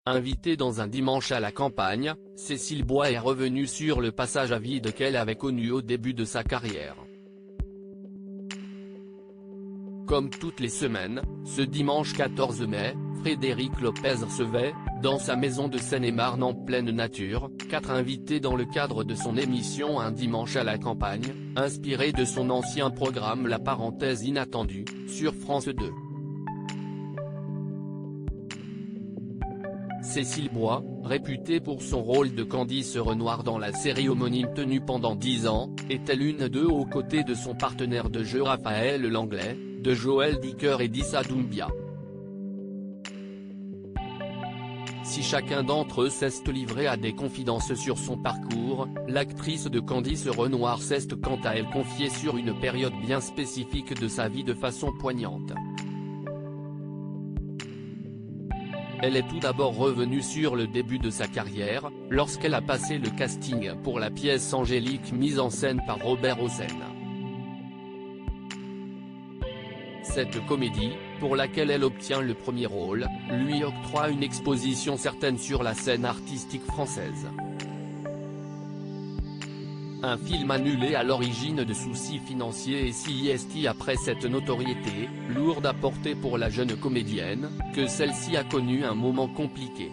Invitée dans un dimanche à la campagne, Cécile Bois est revenue sur le passage à vide qu'elle avait connu au début de sa carrière. Comme toutes les semaines, ce dimanche 14 mai, Frédéric Lopez recevait, dans sa maison de Seine-et-Marne en pleine nature, 4 invités dans le cadre de son émission Un dimanche à la campagne, inspirée de son ancien programme La parenthèse inattendue, sur France 2. Cécile Bois, réputée pour son rôle de Candice Renoir dans la série homonyme tenue pendant 10 ans, était l'une d'eux aux côtés de son partenaire de jeu Raphaël Langlais, de Joël Dicker et d'Issa Doumbia. Si chacun d'entre eux s'est livré à des confidences sur son parcours, l'actrice de Candice Renoir s'est quant à elle confiée sur une période bien spécifique de sa vie de façon poignante. Elle est tout d'abord revenue sur le début de sa carrière, lorsqu'elle a passé le casting pour la pièce Angélique mise en scène par Robert Hossein. Cette comédie, pour laquelle elle obtient le premier rôle, lui octroie une exposition certaine sur la scène artistique française. Un film annulé à l'origine de soucis financiers et CIST après cette notoriété, lourde à porter pour la jeune comédienne, que celle-ci a connu un moment compliqué.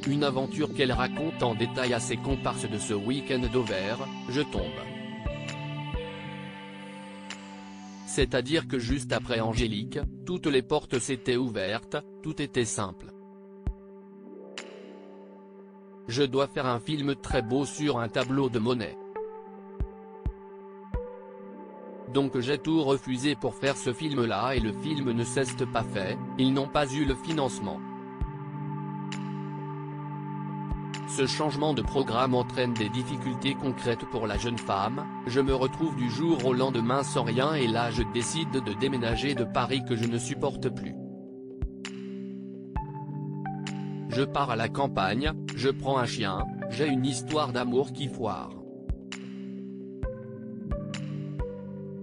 Une aventure qu'elle raconte en détail à ses comparses de ce week-end d'Auvers, Je tombe. C'est-à-dire que juste après Angélique, toutes les portes s'étaient ouvertes, tout était simple. Je dois faire un film très beau sur un tableau de Monet. Donc j'ai tout refusé pour faire ce film-là et le film ne s'est pas fait, ils n'ont pas eu le financement. Ce changement de programme entraîne des difficultés concrètes pour la jeune femme, je me retrouve du jour au lendemain sans rien et là je décide de déménager de Paris que je ne supporte plus. Je pars à la campagne, je prends un chien, j'ai une histoire d'amour qui foire.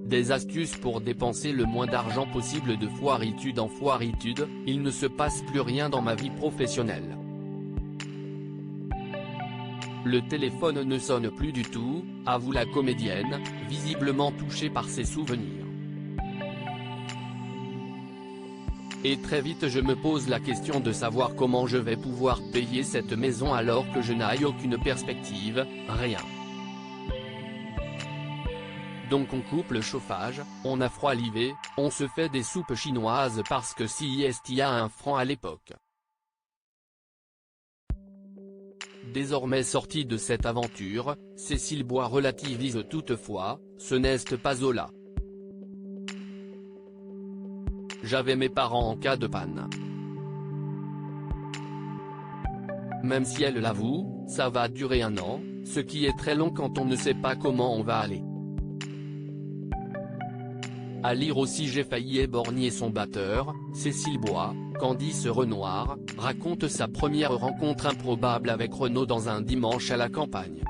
Des astuces pour dépenser le moins d'argent possible de foiritude en foiritude, il ne se passe plus rien dans ma vie professionnelle. Le téléphone ne sonne plus du tout, avoue la comédienne, visiblement touchée par ses souvenirs. Et très vite je me pose la question de savoir comment je vais pouvoir payer cette maison alors que je n'ai aucune perspective, rien. Donc on coupe le chauffage, on a froid l'hiver, on se fait des soupes chinoises parce que CIST a 1 franc à l'époque. Désormais sortie de cette aventure, Cécile Bois relativise toutefois, ce n'est pas Zola. J'avais mes parents en cas de panne. Même si elle l'avoue, ça va durer 1 an, ce qui est très long quand on ne sait pas comment on va aller. À lire aussi J'ai failli éborgner son batteur, Cécile Bois, Candice Renoir, raconte sa première rencontre improbable avec Renaud dans Un dimanche à la campagne.